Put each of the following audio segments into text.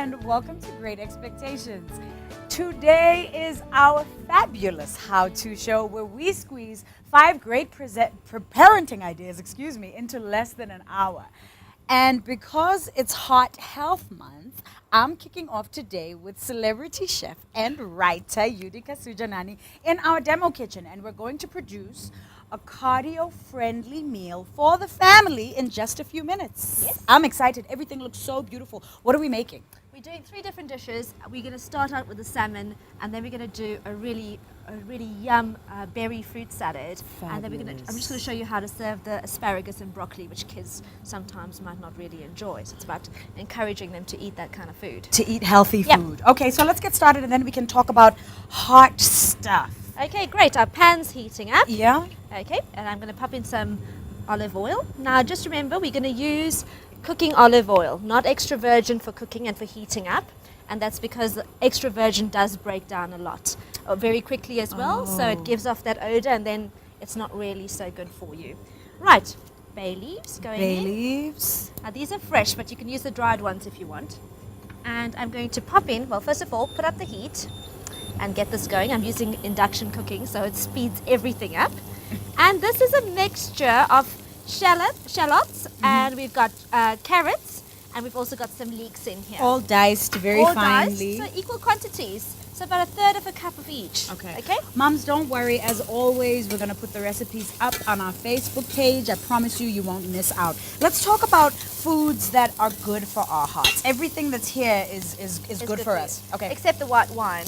and welcome to Great Expectations. Today is our fabulous how-to show where we squeeze 5 great parenting ideas, into less than an hour. And because it's Heart Health Month, I'm kicking off today with celebrity chef and writer Yudhika in our demo kitchen, and we're going to produce a cardio-friendly meal for the family in just a few minutes. Yes. I'm excited. Everything looks so beautiful. What are we making? We're doing 3 different dishes. We're going to start out with the salmon, and then we're going to do a really yum berry fruit salad. And then I'm just going to show you how to serve the asparagus and broccoli, which kids sometimes might not really enjoy. So it's about encouraging them to eat that kind of food. To eat healthy Yep. food. Okay, so let's get started, and then we can talk about hot stuff. Okay, great. Our pan's heating up. Yeah? Okay, and I'm going to pop in some olive oil. Now, just remember, we're going to use cooking olive oil, not extra virgin for cooking and for heating up. And that's because the extra virgin does break down a lot, very quickly as well. So it gives off that odor, and then it's not really so good for you. Right, bay leaves going in. Bay leaves. Now, these are fresh, but you can use the dried ones if you want. And I'm going to pop in, well, first of all, put up the heat and get this going. I'm using induction cooking, so it speeds everything up. And this is a mixture of shallots, and we've got carrots, and we've also got some leeks in here. All diced very All finely. diced, so equal quantities. So about 1/3 of a cup of each. Okay. Okay. Moms, don't worry. As always, we're going to put the recipes up on our Facebook page. I promise you, you won't miss out. Let's talk about foods that are good for our hearts. Everything that's here is good for us. Okay. Except the white wine,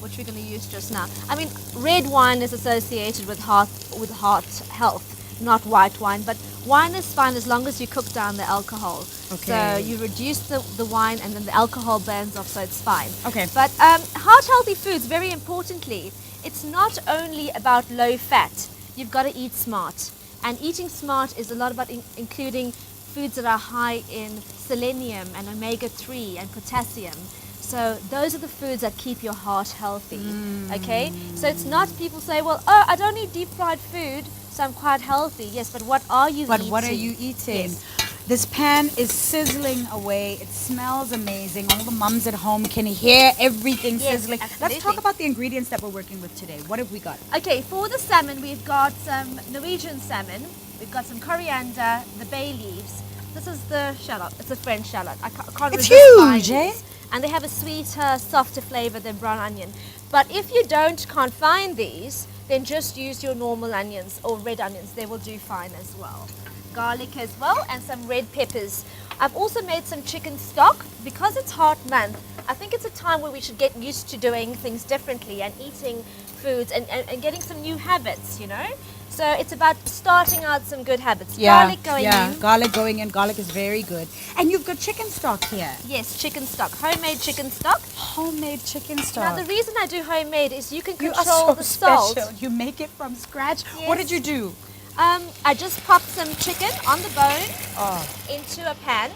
which we're going to use just now. I mean, red wine is associated with heart health, not white wine. But wine is fine as long as you cook down the alcohol. Okay. So you reduce the wine, and then the alcohol burns off, so it's fine. Okay. But heart healthy foods, very importantly, it's not only about low fat. You've got to eat smart. And eating smart is a lot about including foods that are high in selenium and omega-3 and potassium. So those are the foods that keep your heart healthy, okay? So it's not people say, well, oh, I don't eat deep fried food, so I'm quite healthy. Yes, but what are you eating? But what are you eating? Yes. This pan is sizzling away. It smells amazing. All the mums at home can hear everything Yes, sizzling. absolutely. Let's talk about the ingredients that we're working with today. What have we got? Okay, for the salmon, we've got some Norwegian salmon. We've got some coriander, the bay leaves. This is the shallot. It's a French shallot. I can't It's resist buying huge, eh? these. And they have a sweeter, softer flavor than brown onion. But if you can't find these, then just use your normal onions or red onions. They will do fine as well. Garlic as well, and some red peppers. I've also made some chicken stock. Because it's Heart Month, I think it's a time where we should get used to doing things differently and eating foods and getting some new habits, you know? So it's about starting out some good habits. Garlic going in. Garlic going in. Garlic is very good. And you've got chicken stock here. Yes, chicken stock, homemade chicken stock. Homemade chicken stock. Now the reason I do homemade is you can You are control so the salt. special. You make it from scratch. Yes. What did you do? I just popped some chicken on the bone Oh. into a pan,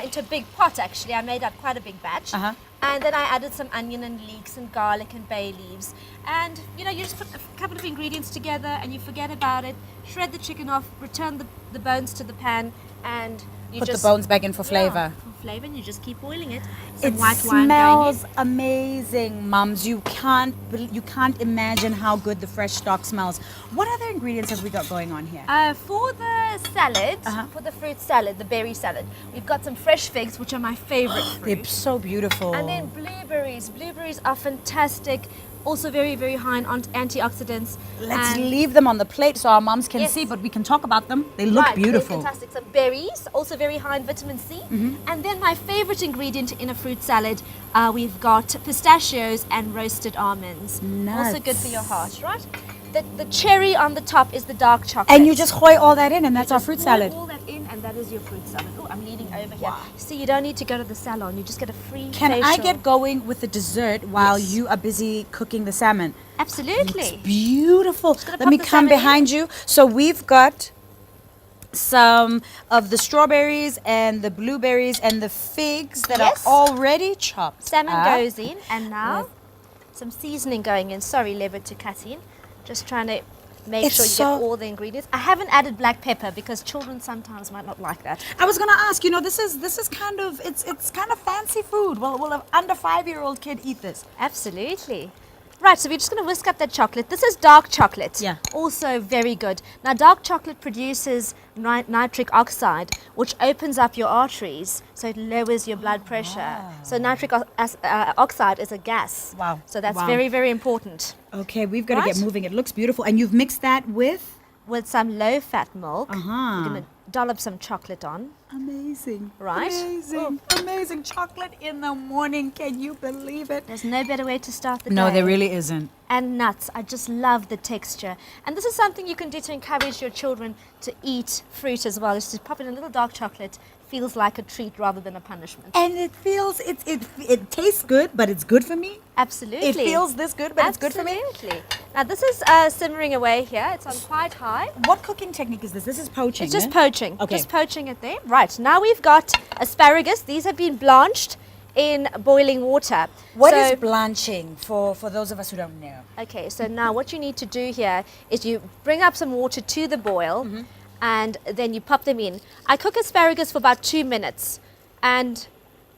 into a big pot actually. I made up quite a big batch. Uh-huh. And then I added some onion and leeks and garlic and bay leaves. And you just put a couple of ingredients together and you forget about it. Shred the chicken off, return the bones to the pan, and you Put just the bones back in for flavor. for flavor, and you just keep boiling it. Some It white wine going in. smells amazing, mums. You can't imagine how good the fresh stock smells. What other ingredients have we got going on here? For the salad, Uh-huh. for the fruit salad, the berry salad, we've got some fresh figs, which are my favorite They're fruit. so beautiful. And then blueberries. Blueberries are fantastic. Also very, very high in antioxidants. Let's And leave them on the plate so our mums can Yes. see, but we can talk about them. They look right, they're beautiful. fantastic. Some berries, also very high in vitamin C. And then my favorite ingredient in a fruit salad, we've got pistachios and roasted almonds. Also good for your heart, right? The cherry on the top is the dark chocolate. And you just hoy all that in, and that's our Just fruit pour salad. all that in, and that is your fruit salad. Oh, I'm leaning over here. See, you don't need to go to the salon. You just get a free Can I facial. get going with the dessert while Yes. you are busy cooking the salmon? Absolutely. Beautiful. gonna Let pop me the come salmon in. behind you. So we've got some of the strawberries and the blueberries and the figs that Yes. are already chopped. Salmon up. goes in, and now some seasoning going in. Sorry, liver, to cut in. Just trying to Make It's sure you so- get all the ingredients. I haven't added black pepper because children sometimes might not like that. I was gonna ask, this is kind of it's kind of fancy food. Will an under 5-year-old kid eat this? Absolutely. Right, so we're just going to whisk up that chocolate. This is dark chocolate. Yeah. Also very good. Now, dark chocolate produces nitric oxide, which opens up your arteries, so it lowers your blood pressure. wow. So nitric oxide is a gas. Wow. So that's Wow. very, very important. Okay, we've got to get Right. moving. It looks beautiful, and you've mixed that with With some low-fat milk, Uh-huh. we're going to dollop some chocolate on. amazing, Right? Amazing, amazing chocolate in the morning. Can you believe it? There's no better way to start the day. No, there really isn't. And nuts. I just love the texture. And this is something you can do to encourage your children to eat fruit as well. Is to pop in a little dark chocolate. Feels like a treat rather than a punishment. And it tastes good, but it's good for me. Absolutely. It feels this good, but it's good for me. Absolutely. Now this is simmering away here. It's on quite high. What cooking technique is this? This is poaching. It's just eh? poaching. Okay. Just poaching it there. Right. Now we've got asparagus. These have been blanched in boiling water. What So- is blanching for those of us who don't know? Okay, so now what you need to do here is you bring up some water to the boil and then you pop them in. I cook asparagus for about 2 minutes and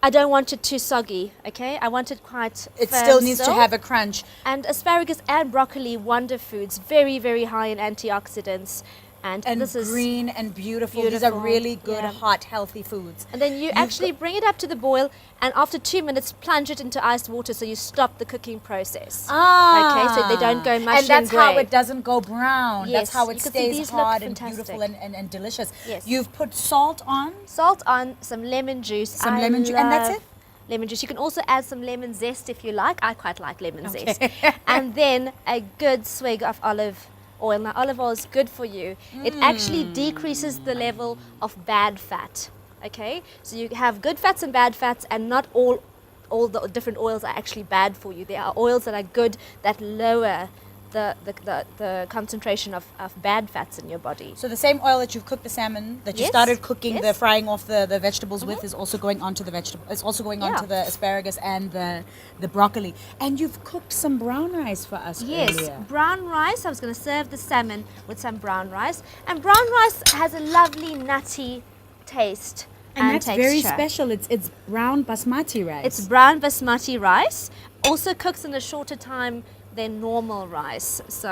I don't want it too soggy, okay? I want it quite It firm still needs to have a crunch. And asparagus and broccoli, wonder foods, very, very high in antioxidants. And And this is green and beautiful. These are beautiful, really good, yeah. hot, healthy foods. And then you actually bring it up to the boil, and after 2 minutes, plunge it into iced water so you stop the cooking process. Okay, so they don't go mushy And that's and how grey. it doesn't go brown. Yes, That's how it you can see stays these look hard and fantastic. beautiful and delicious. Yes. You've put salt on. Salt on, some lemon juice. Some lemon juice, and that's love it? Lemon juice. You can also add some lemon zest if you like. I quite like lemon zest. And then a good swig of olive oil. Now, olive oil is good for you. It actually decreases the level of bad fat. Okay, so you have good fats and bad fats, and not all the different oils are actually bad for you. There are oils that are good that lower the concentration of bad fats in your body. So the same oil that you've cooked the salmon, that you Yes, started cooking yes. the frying off the vegetables with, is also going onto the vegetable. It's also going onto Yeah. the asparagus and the broccoli. And you've cooked some brown rice for us Yes, earlier. brown rice. I was going to serve the salmon with some brown rice. And brown rice has a lovely nutty taste And that's texture. very special. It's brown basmati rice. It's brown basmati rice. Also cooks in a shorter time than normal rice. So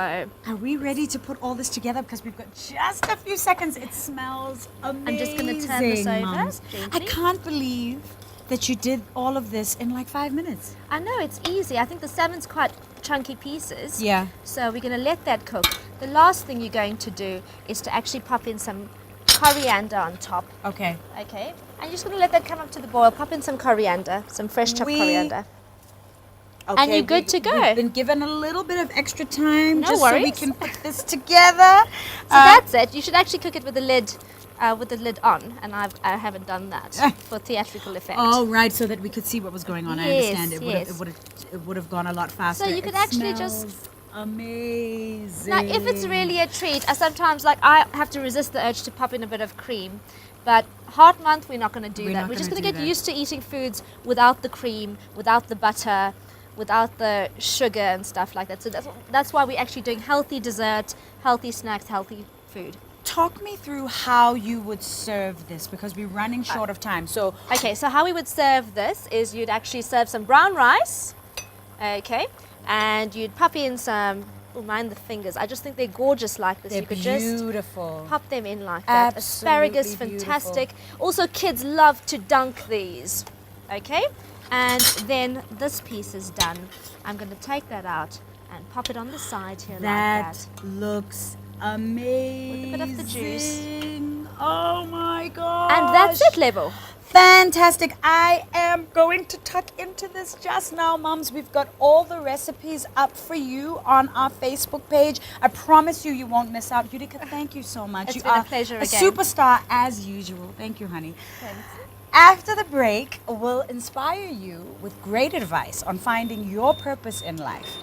Are we ready to put all this together? Because we've got just a few seconds. It smells amazing. I'm just going to turn this over Mums. I gently. can't believe that you did all of this in like 5 minutes. I know it's easy. I think the salmon's quite chunky pieces. Yeah. So we're going to let that cook. The last thing you're going to do is to actually pop in some coriander on top. Okay. Okay. And you're just going to let that come up to the boil. Pop in some coriander, some fresh chopped coriander. Okay, And you're good to go. We've been given a little bit of extra time No just so we worries. can put this together. So that's it. You should actually cook it with the lid on, and I haven't done that for theatrical effect. Oh, right, so that we could see what was going on. I Yes, understand. yes. It would have gone a lot faster. So you could It actually smells just- amazing. Now, if it's really a treat, I sometimes I have to resist the urge to pop in a bit of cream. But Heart Month, we're not going to do We're that. not We're just gonna going to do get that. used to eating foods without the cream, without the butter, without the sugar and stuff like that. So that's why we're actually doing healthy dessert, healthy snacks, healthy food. Talk me through how you would serve this because we're running short of time. So Okay, so how we would serve this is you'd actually serve some brown rice, okay, and you'd pop in some, oh, mind the fingers, I just think they're gorgeous like this. they're You could just beautiful. pop them in like that. Asparagus, Absolutely fantastic. Also, kids love to dunk these, okay, and then this piece is done. I'm going to take that out and pop it on the side here like That that. looks amazing. With a bit of the juice. Oh my god. And that's it, level. Fantastic. I am going to tuck into this just now, mums. We've got all the recipes up for you on our Facebook page. I promise you, you won't miss out. Yudhika, thank you so much. It's You been a are pleasure a again. superstar as usual. Thank you, honey. Thanks. After the break, we'll inspire you with great advice on finding your purpose in life.